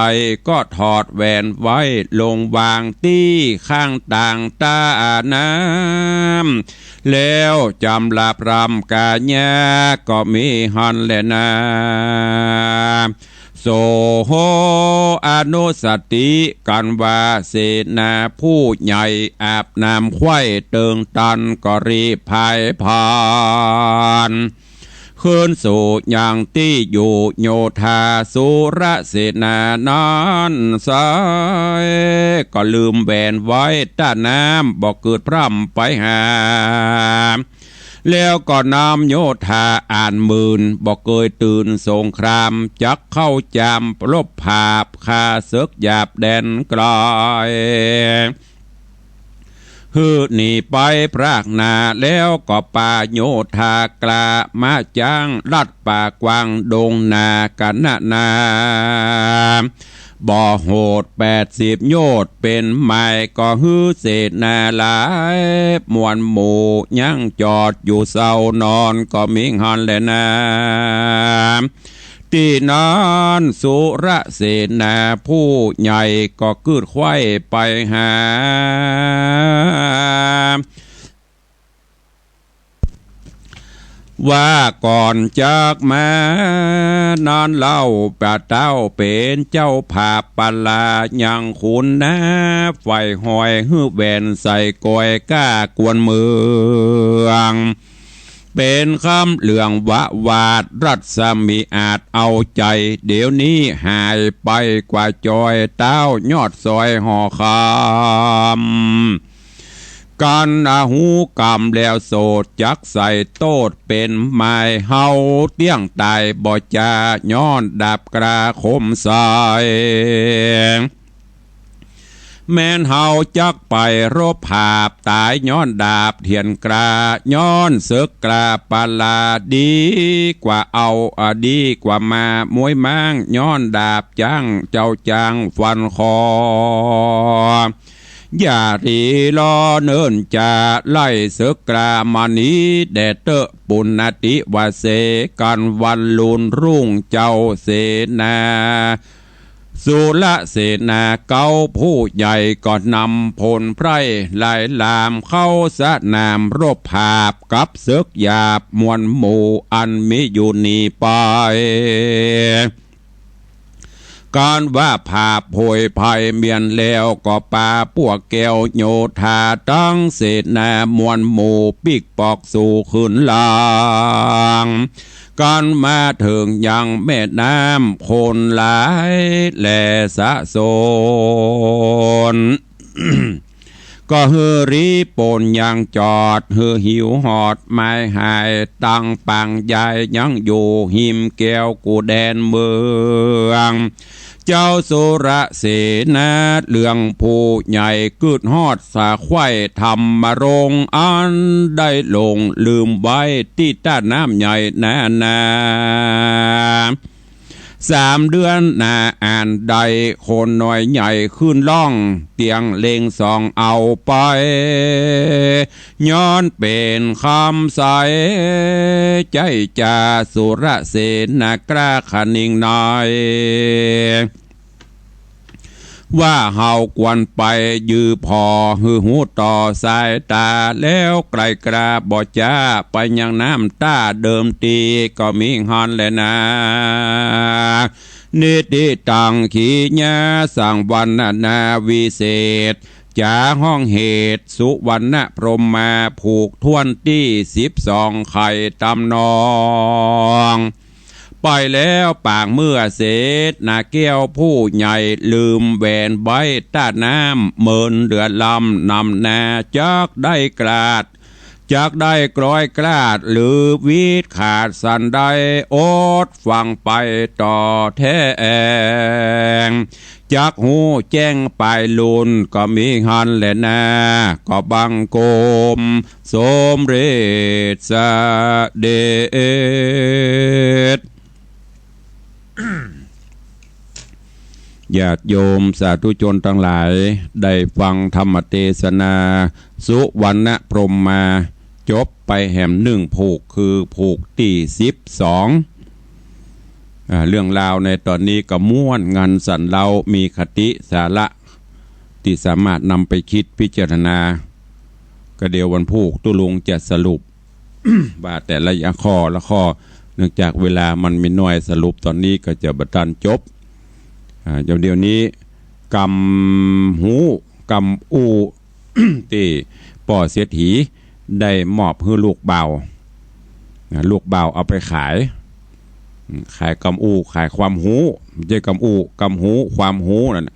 ก็ถอดแหวนไว้ลงวางตี้ข้างต่างตาน้ำแล้วจำลาพรำกาญาก็มีหันแลนาโสโหอนุสติกันว่าเสนาผู้ใหญ่อาบน้ำควายเติงตันก็รีพายผ่านขึ้นสู่อย่างที่อยู่โยธาสุรเสนานั้นสายก็ลืมแหวนไว้ต้าน้ำบอกเกิดพร่ำไปหาแล้วก็นำโยธาอ่านหมื่นบอกเกยตื่นสงครามจักเข้าจำรบผาบคาเสือกหยาบแดนไกลฮือหนีไปพรากนาแล้วก็ป่าโยธากลามาจ้างลัดป่ากวางดงนากันนาบ่อโหด80โยชน์เป็นไม้ก็ฮือเศษนาหลายมวลหมู่ยังจอดอยู่เศร้านอนก็มิงหันแลนาที่นั้นสุรเสนาผู้ใหญ่ก็กืดควายไปหาว่าก่อนจากมานอนเล่าปะเต้าเป็นเจ้าผาปลายังขุนนะไฟหอยฮื้อแบนใส่กอยก้ากวนเมืองเป็นคำเหลืองวะวาดรัศมีอาจเอาใจเดี๋ยวนี้หายไปกว่าจอยเต้ายอดซอยห่อคำการอาหูกรรมแล้วโสดจักใส่โตดเป็นไม้เฮาเตี้ยงตายบ่จาย้อนดาบกระคมใสแม่นเฮาจักไปรบผาบตายย้อนดาบเทียนกราย้อนเสือกกราปลาดีกว่าเอาดีกว่ามามวยม้างย้อนดาบจังเจ้าจังฟันคออย่ารีรอเนิ่นจะไล่เสือกกรามานี้แดดเตอปุณณติวาเสกันวันลุนรุ่งเจ้าเสนาสุรเสนาเก้าผู้ใหญ่ก็นำพลไพร่ไล่ลามเข้าสนามรบผาบกับเสือกหยาบมวลหมู่อันมิอยู่นีไป การว่าผาโผยภัยเมียนแล้วก็ปาพวกแก้วโยธาตั้งเศษนามวลหมู่ปิกปอกสู่ขึ้นลางการมาถึงยังแม่น้ำคนหลายแหล่สะโซน ก็ฮือรีปนยังจอดฮือหิวหอดไม้หายตั้งปังใหญ่ยังอยู่หิมแก้วกูแดนเมืองเจ้าสุรเสนาเรื่องผู้ใหญ่กึดฮอดสาไข่ทำมารงอันได้ลงลืมไว้ที่ต้านน้ำใหญ่นา3 เดือนหน้าอ่านใดคนน้อยใหญ่ขึ้นล่องเตียงเลงสองเอาไปย้อนเป็นคำใสใจจ่าสุรเสนากล้าขนิ่งน้อยว่าเฮากวนไปยือพอหือหูต่อสายตาแล้วไกลกราบบ่จ้าไปยังน้ำตาเดิมตีก็มีฮอนแลนะนิติตังขีญาสั่งวันนาวิเศษจาห้องเหตุสุวรรณพรหมมาผูกทวนที่12 ไข่ตำนองปล่อยแล้วปางเมื่อเสร็จนาแก้วผู้ใหญ่ลืมแหวนใบต้าน้ำเมินเดือดลำนำนาจักได้กลาดจักได้กร้อยกลาดหรือวีดขาดสันได้โอดฟังไปต่อแท้แองจักหูแจ้งไปลุนก็มีหันแหละนาก็บังโกมสมเร็จสะเด็จญาติโยมสาธุชนทั้งหลายได้ฟังธรรมเทศนาสุวรรณพรหมมาจบไปแห่ม1 ผูกคือผูกที่12เรื่องราวในตอนนี้ก็ม่วนงันสันเรามีคติสาระที่สามารถนำไปคิดพิจารณาก็เดี๋ยววันผูกตุลุงจะสรุป ว่าแต่ละข้อละข้อเนื่องจากเวลามันมีน้อยสรุปตอนนี้ก็จะบัดทันจบเดี๋ยวนี้กำหูกำอู ที่ป่อเสียถีได้มอบให้ลูกเบาเอาไปขายกำอูขายความหูไม่ใช่กำอูกำหูความหูนั่น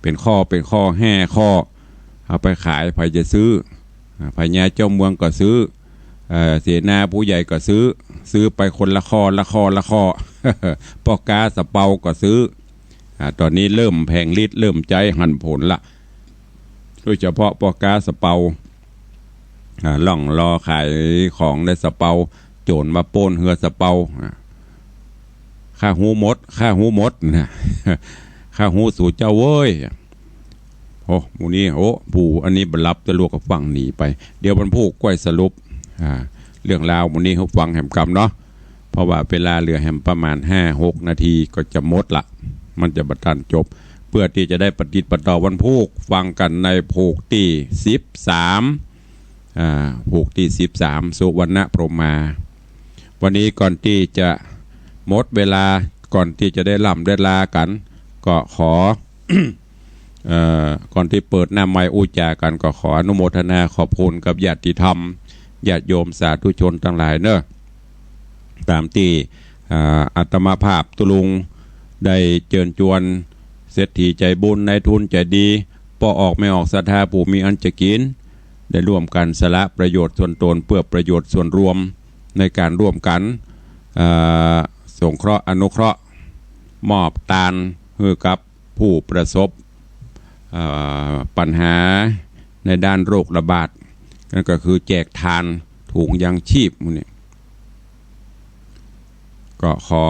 เป็นข้อ5 ข้อเอาไปขายใครจะซื้อพญาเจ้าเมืองก็ซื้อเสนาผู้ใหญ่ก็ซื้อไปคนละข้อปอกาสะเปาก็ซื้อตอนนี้เริ่มแพงลิตรเริ่มใจหันผลละโดยเฉพาะปอกาสะเปาล่องรอขายของในสะเปาโจรมาโป้นเหือสะเปาข้าหูมดนะข้าหูสู่เจ้าเว้ยโอ้หมูนี้โอ้ผู้อันนี้บรรลับจะลวกกับฟังหนีไปเดี๋ยวบรรพูกก้อยสรุปเรื่องราวหมูนี้เขาฟังแหมกรรมเนาะเพราะว่าเวลาเหลือแหมประมาณ5-6 นาทีก็จะหมดละมันจะบัดทันจบเพื่อที่จะได้ปฏิบัติต่อวันพูกฟังกันในผูกที่13ผูกที่13สุวรรณพรหมมาวันนี้ก่อนที่จะหมดเวลาก่อนที่จะได้ล่ำได้ลากันก็ขอ ก่อนที่เปิดหน้าไมค์อุจากันก็ขออนุโมทนาขอบคุณกับญาติธรรมญาติโยมสาธุชนทั้งหลายเนอะตามที่อาตมาภาพตุลุงได้เชิญชวนเศรษฐีใจบุญนายทุนใจดีพอออกไม่ออกศรัทธาผู้มีอันจะกินได้ร่วมกันสละประโยชน์ส่วนตนเพื่อประโยชน์ส่วนรวมในการร่วมกันสงเคราะห์อนุเคราะห์มอบทานให้กับผู้ประสบปัญหาในด้านโรคระบาดนั่นก็คือแจกทานถุงยังชีพนี่ก็ขอ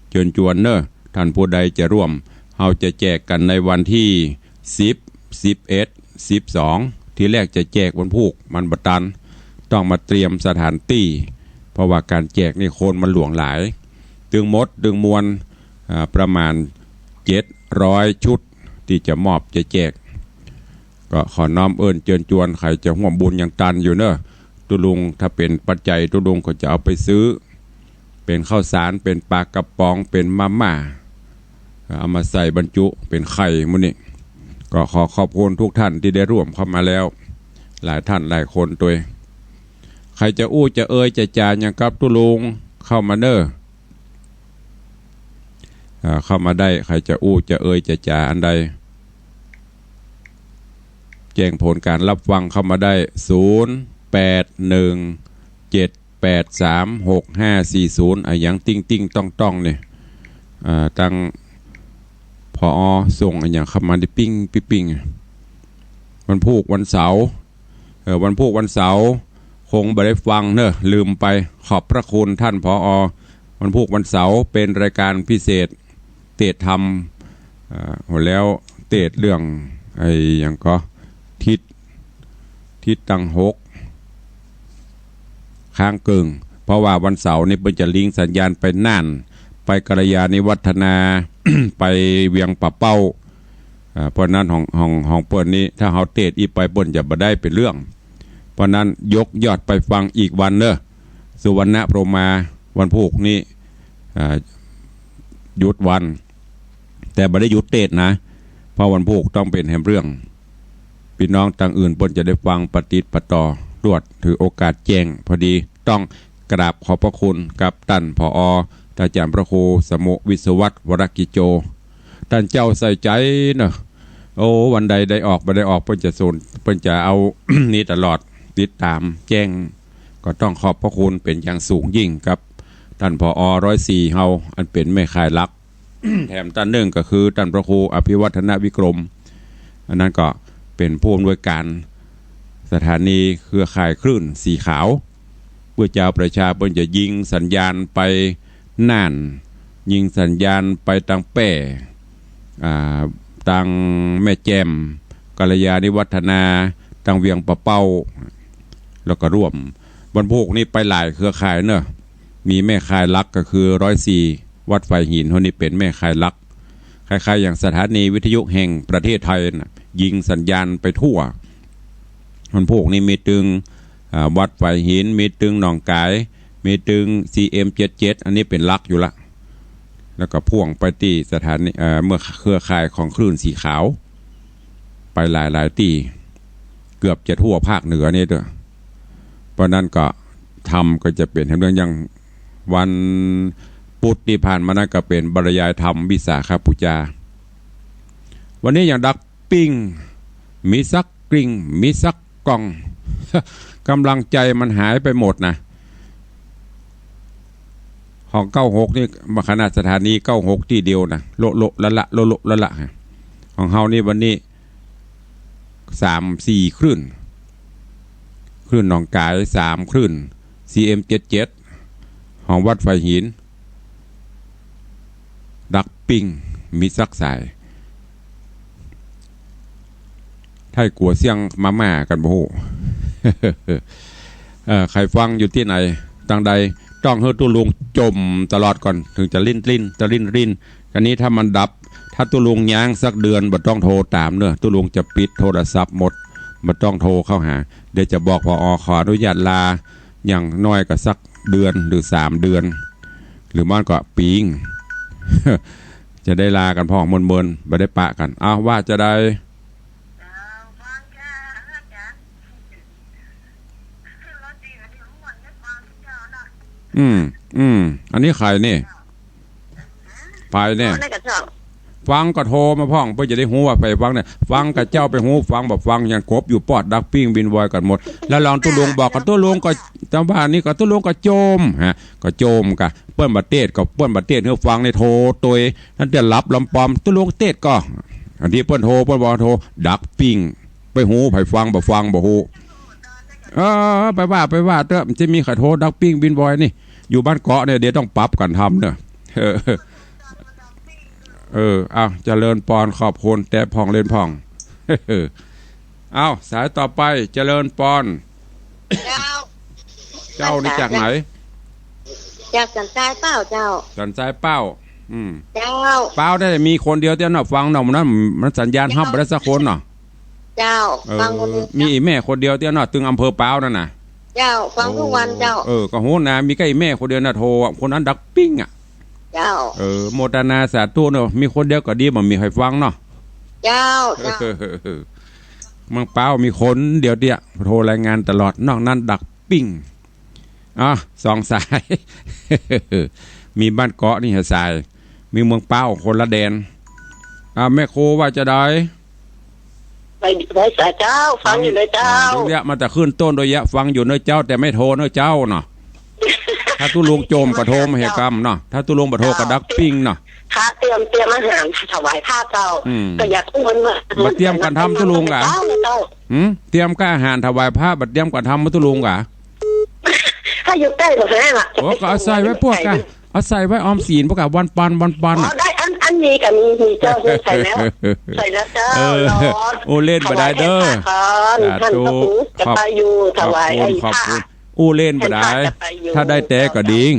เชิญชวนเนอะท่านผู้ใดจะร่วมเราจะแจกกันในวันที่10 11 12ที่แรกจะแจกวันพุธมันบัดตันต้องมาเตรียมสถานที่เพราะว่าการแจกนี่คนมันหลวงหลายตึงมดตึงมวลประมาณ700 ชุดที่จะมอบจะแจกก็ขอน้อมเอิญเชิญชวนใครจะห่วมบุญอย่างตันอยู่เนอะตุลุงถ้าเป็นปัจจัยตุลุงก็จะเอาไปซื้อเป็นข้าวสารเป็นปลากระป๋องเป็นมาม่า เอามาใส่บรรจุเป็นไข่มื้อนี้ก็ขอขอบคุณทุกท่านที่ได้ร่วมเข้ามาแล้วหลายท่านหลายคนตัวใครจะอู้จะเอ่ยจะจาอย่างกับตุลุงเข้ามาเนอเข้ามาได้ใครจะอู้จะเอ่ยจะจาอันใดแจ้งผลการรับฟังเข้ามาได้0817836540อย่างติ้งต้องเนี่ยตั้งพอส่งอย่างเข้ามาได้ปิ้งวันพุธวันเสาร์วันพุธวันเสาร์คงไม่ได้ฟังเนอะลืมไปขอบพระคุณท่านผอ.วันพุธวันเสาร์เป็นรายการพิเศษเตะธรรมแล้วเตะเรื่องไอ้อย่างก็ทิศตังหกข้างกึ่งเพราะว่าวันเสาร์นี่เป็นจะลิงสัญญาณไปน่านไปกัลยาณิวัฒนา ไปเวียงป่าเป้าเพราะนั้นของเปิ้นนี้ถ้าเฮาเตะอีไปเปิ้นจะบ่ได้เป็นเรื่องเพราะนั้นยกยอดไปฟังอีกวันเนอะสุวรรณพรหมาวันพุธนี้หยุดวันแต่บ่ได้หยุดเตะนะเพราะวันพุธต้องเป็นแห่งเรื่องพี่น้องต่างอื่นเปิ้นจะได้ฟังปฏิปต่อรวดถือโอกาสแจ้งพอดีต้องกราบขอบพระคุณกับท่านผอ.อาจารย์พระครูสมุวิศวัตวรกิจโจท่านเจ้าใส่ใจเนอะโอ้วันใดได้ออกบ่ได้ออกเพิ่นจะสูนเพิ่นจะเอา นี้ตลอดติดตามแจ้งก็ต้องขอบพระคุณเป็นอย่างสูงยิ่งกับท่านผอ.104เฮาอันเป็นแม่ข่ายลัก แถมท่านหนึ่งก็คือท่านพระครูอภิวัฒนวิกรมอันนั้นก็เป็นผู้อำนวยการสถานีเครือข่ายคลื่นสีขาวเพื่อเจ้าประชาเพิ่นจะยิงสัญญาณไปน่านยิงสัญญาณไปทางแป้ทางแม่แจ่มกัลยาณิวัฒนาทางเวียงป่าเป้าแล้วก็ร่วมวันพุธนี้ไปหลายเครือข่ายเนอะมีแม่ข่ายลักก็คือ104วัดไฟหินคนนี้เป็นแม่ข่ายลักคล้ายๆอย่างสถานีวิทยุแห่งประเทศไทยนะยิงสัญญาณไปทั่ววันพุธนี้มีตึงวัดไฟหินมีตึงหนองกายมีตึง CM77 อันนี้เป็นลักอยู่ละแล้วก็พ่วงไปที่สถานีเมื่อเครือข่ายของคลื่นสีขาวไปหลายที่เกือบจะทั่วภาคเหนือนี่ด้วยเพราะนั้นก็ทำก็จะเป็นเรื่องอย่างวันพุธที่ผ่านมานั้นก็เป็นบรรยายธรรมวิสาขบูชาวันนี้อย่างดักปิ้งมีซักกริ่งมีซักกล่อง กำลังใจมันหายไปหมดนะของ96นี่มาขนาดสถานี96ที่เดียวนะโลละละของเฮานี่วันนี้3-4คลื่นหนองกาย3คลื่น CM77 ของวัดไฟหินดักปิงมีซักสายไทยกัวเสียงมาม่ากันบ่ฮู้ ใครฟังอยู่ที่ไหนทางใดต้องให้ตู้ลุงจมตลอดก่อนถึงจะลิ้นกันนี้ถ้ามันดับถ้าตู้ลุงย้างสักเดือนบ่ต้องโทรตามเนอะตู้ลุงจะปิดโทรศัพท์หมดบ่ต้องโทรเข้าหาเดี๋ยวจะบอกผอ.ขออนุญาตลาอย่างน้อยก็สักเดือนหรือ3เดือนหรือมันก็ปีง จะได้ลากันพ่อมนบ่ได้ปะกันอ้าวว่าจะได้อันนี้ใครนี่ไปเนี่ยฟังก็โทรมาพ่องเพื่อจะได้หูว่าไปฟังเนี่ยฟังกับเจ้าไปหูฟังแบบฟังอย่างครบอยู่ปอดดักปิ้งบินวอยกันหมดแล้วลองตุลงบอกกับตุลงก็ตามบ้านนี้ก็ตุลงก็โจมก็โจมกะเปิ้นบัดเทศก็เปิ้นบัดเทศเฮือฟังในโทรตัวนั่นจะรับลำปอมตุลงเทศก็อันที่เปิ้นโทรเปิ้นบอกโทรดักปิ้งไปหูไปฟังบ่ฟังบ่ฮู้ไปว่าเต้อมันจะมีขอโทษดักปิ้งบินวอยนี่อยู่บ้านเกาะเนี่ยเดี๋ยวต้องปรับกันทำเนอะเอาเจริญปอนขอบคุณแต่พองเล่นพองเอาสายต่อไปเจริญปอนเจ้านี่จากไหนจากสันทรายเป้าเจ้าสันทรายเป้าเจ้าเป้าได้มีคนเดียวเจ้าเนาะฟังเนาะมันสัญญาณฮับได้สักคนเนาะเจ้าฟังคนมีแม่คนเดียวเจ้าเนาะตึงอำเภอเป้านั่นน่ะเจ้าฟังทุกวันเจ้าก็โหนะมีใกล้แม่คนเดียวน่ะโทรคนนั้นดักปิ้งอ่ะ เจ้าโมทนาสาธุเนาะมีคนเดียวก็ดีบ่มีใครฟังเนาะเจ้ามังเป้ามีคนเดียวโทรรายงานตลอดนอกนั้นดักปิ้ง2 สาย มีบ้านเกาะนี่สายมีเมืองเป้าคนละแดนแม่โคว่าจะได้ไปสาเจ้าฟังอยู่เลยเจ้าเนี่ยมาแต่ขึ้นต้นโดยฟังอยู่เน้อเจ้าแต่ไม่โทรเน้อเจ้าเนาะถ้าตุลุงโจมก็โทรมาเหตุกรรมเนาะถ้าตุลุงบ่โทรก็ดักปิ้งเนาะพระเตรียมอาหารถวายพระเจ้าก็อยากมาเตรียมกันทำตุลุงกะเตรียมก้าอาหารถวายพระบัดเตรียมกันทำมาตุลุงกะถ้าอยู่ใกล้ก็แห้งอ่ะก็เอาใส่ไว้พวกกะเอาใส่ไว้ออมศีลพวกกะวันปันได้อันนี้กับมีเจ้าใส่แล้วเจ้าโอเล่นบ่ได้เด้อท่านพระครูจะไปอยู่ถวายไอ้พระเล่นบ่ได้ถ้าได้แต่ก็ดิ่ง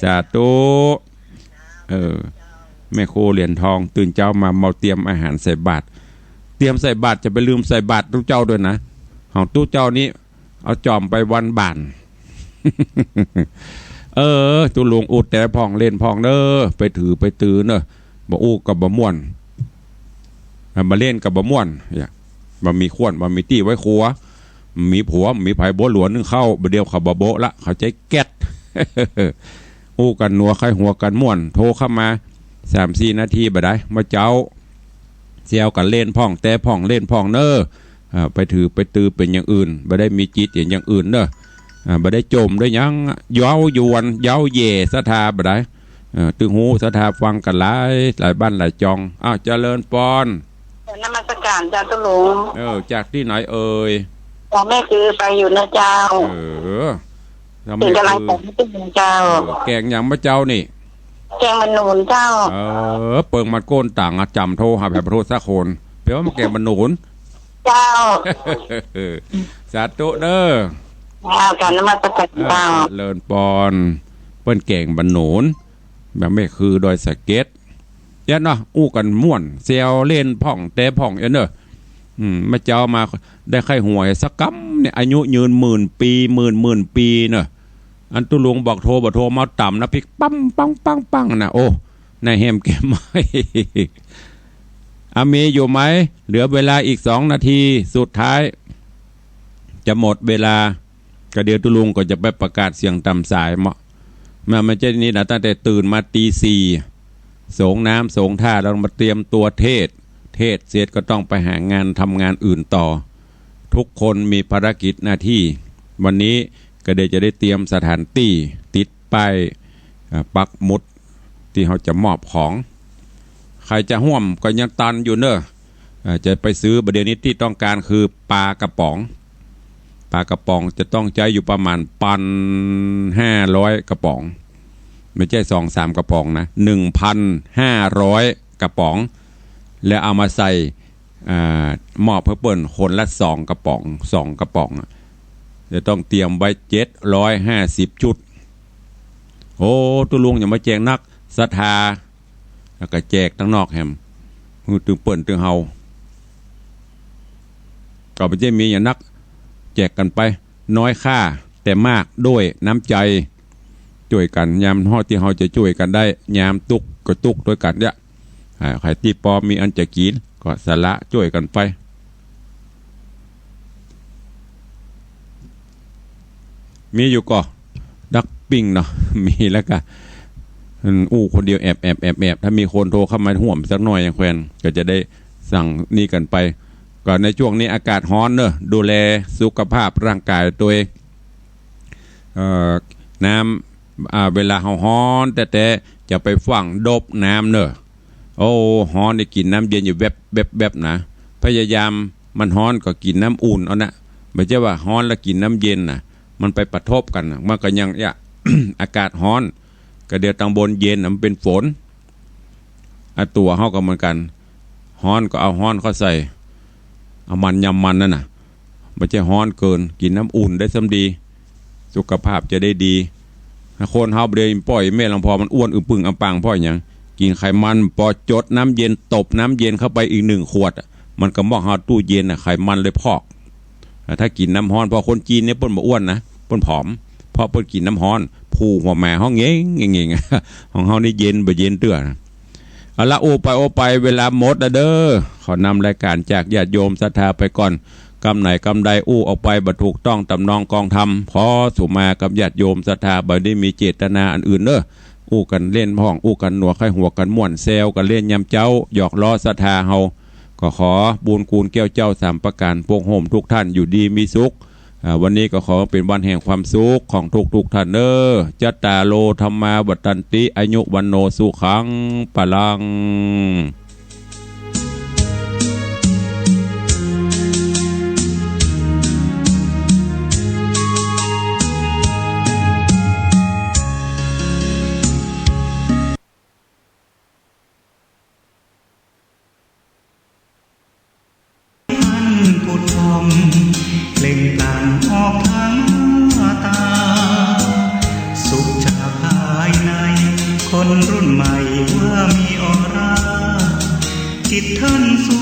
สาธุแม่โคเหรียญทองตื่นเจ้ามาเตรียมอาหารใส่บาตรเตรียมใส่บาตรจะไปลืมใส่บาตรตู้เจ้าด้วยนะของตู้เจ้านี้เอาจอมไปวันบานตุลุงอุดแต่พองเล่นพองเด้อไปถือไปตื้อเนอะบ่อู้กับบ่ม่วนมาเล่นกับบ่ม่วนบ่มีขวนบ่มีตี้ไว้ครัวมีผัวมีไผบ่หลวนนึงเข้าบ่เดียวเขาบ่โบละเขาใจแก๊ดอู้กันนัวไข่หัวกันม่วนโทรเข้ามา 3-4 นาทีบ่ได้มาเจ้าเสียวกันเล่นพ่องแต่พ่องเล่นพ่องเนอไปถือไปตื้อเป็นอย่างอื่นบ่ได้มีจิตอย่างอื่นเนอะบ่ได้จมได้ยังเย้ายวนเย้าเย่ศรัทธาบ่ได้ตึงหูศรัทธาฟังกันหลายบ้านหลายจองเจริญปอนนมัสการเจ้าตุลุงจากที่ไหนเอ่ยแม่คือไปอยู่นะเจ้าเป็นกำลังใจให้ตุลุงเจ้าแกงอย่างมะเจ้านี่แกงมันหนุนเจ้าเปิงมันโกนต่างจำโทรหาแบบโทรสักคนแปลว่ามันแกงมันหนุนเจ้าสาธุเด้อการนมัสการเจ้าเลินปอนเปิ้นแกงมันหนุนแบบไม่คือโดยสเก็ตยันเนาะอู้กันม่วนเซลเล่นพ่องแต่พ่องเนอะมาเจ้ามาได้ไข้หวยสักกำเนี่ยอายุยืน10,000 ปีหมื่นปีเนอะอันตุลุงบอกโทรบ่โทรมาต่ำนะพิกปั๊มปังนะโอ้นายแฮมแกมไหมมีอยู่ไหมเหลือเวลาอีก2 นาทีสุดท้ายจะหมดเวลาก็เดี๋ยวตุลุงก็จะไปประกาศเสียงต่ำสายเหมาะมันจะนี่นะตั้งแต่ตื่นมาตี 4สงน้ำสงท่าเรามาเตรียมตัวเทศเสร็จก็ต้องไปหางานทำงานอื่นต่อทุกคนมีภารกิจหน้าที่วันนี้ก็เดี๋ยวจะได้เตรียมสถานที่ติดป้ายปักหมุดที่เขาจะมอบของใครจะห่วมก็ยังตันอยู่เนอะจะไปซื้อประเดี๋ยวนี้ที่ต้องการคือปลากระป๋องจะต้องใจอยู่ประมาณ1,500 กระป๋องไม่ใช่ 2-3 กระป๋องนะ 1,500 กระป๋องแล้วเอามาใส่หม้อเพื่อเปิ่นคนละ2 กระป๋องจะต้องเตรียมไว้750 ชุดโอ้ตุลุงอย่ามาแจกนักศรัทธาแล้วก็แจกทั้งนอกแฮมตึงเปิ่นตึงเฮาก็ไม่ใช่มีอย่างนักแจกกันไปน้อยค่าแต่มากด้วยน้ำใจช่วยกันยามห่อที่เฮาจะช่วยกันได้ยามตุกก็ตุกด้วยกันเนี่ยใครที่ปอมีอันจะกินก็สละช่วยกันไปมีอยู่ก็ดักปิ้งเนาะมีแล้วก็คนเดียวแอบถ้ามีคนโทรเข้ามาห่วมสักหน่อยอย่างแควนก็จะได้สั่งนี่กันไปก่อนในช่วงนี้อากาศร้อนเนอะดูแลสุขภาพร่างกายตัวเองน้ำเวลาร้อนแต่จะไปฝังดบน้ำเนอะโอ้ร้อนได้กินน้ำเย็นอยู่แบบนะพยายามมันร้อนก็กินน้ำอุ่นเอานะไม่ใช่ว่าร้อนแล้วกินน้ำเย็นนะมันไปปะทบกันมันก็ยังอากาศร้อนก็เดี๋ยวทางบนเย็นมันเป็นฝนตัวเฮาก็เหมือนกันร้อนก็เอาร้อนเข้าใส่เอามันยำมันนั่นน่ะไม่ใช่ร้อนเกินกินน้ำอุ่นได้สำดีสุขภาพจะได้ดีคนเฮาเบรมปล่อยแม่ลำพอมันอ้วนอึปึงอัมปังพ่ออย่างกินไขมันพอจดน้ำเย็นตบน้ำเย็นเข้าไปอีก1 ขวดมันก็มอกเฮาตู้เย็นไขมันเลยพอกถ้ากินน้ำร้อนพอคนจีนเนี่ยเปิ้นบ่อ้วนนะเปิ้นผอมเพราะเปิ้นกินน้ำร้อนผ ผูหัวแม่ห้องเงี้ยของเฮานี่เย็นบ่เย็นเตื้อนะเอาละโอไปเวลาหมดแล้วเด้อขอนำรายการจากญาติโยมศรัทธาไปก่อนกำไหนกำใดออกไปบ่ถูกต้องตำนองกองธรรมพอสุมากับญาติโยมศรัทธาบ่ได้มีเจตนาอันอื่นเด้อกันเล่นพ้องกันหนัวไข่หัวกันม่วนแซวกันเล่นยำเจ้าหยอกล้อศรัทธาเฮาก็ขอบุญกูลแก้วเจ้า3ประการพวกโฮมทุกท่านอยู่ดีมีสุขวันนี้ก็ขอเป็นวันแห่งความสุขของทุกท่านเด้อจัตตาโลธรรมาวัฏันติอายุวันโนสุขังปะลังพุทธมเปล่งปลั่งออกทางหน้าตาสุขจากภายในคนรุ่นใหม่ว่ามีออร่าจิตท่านสู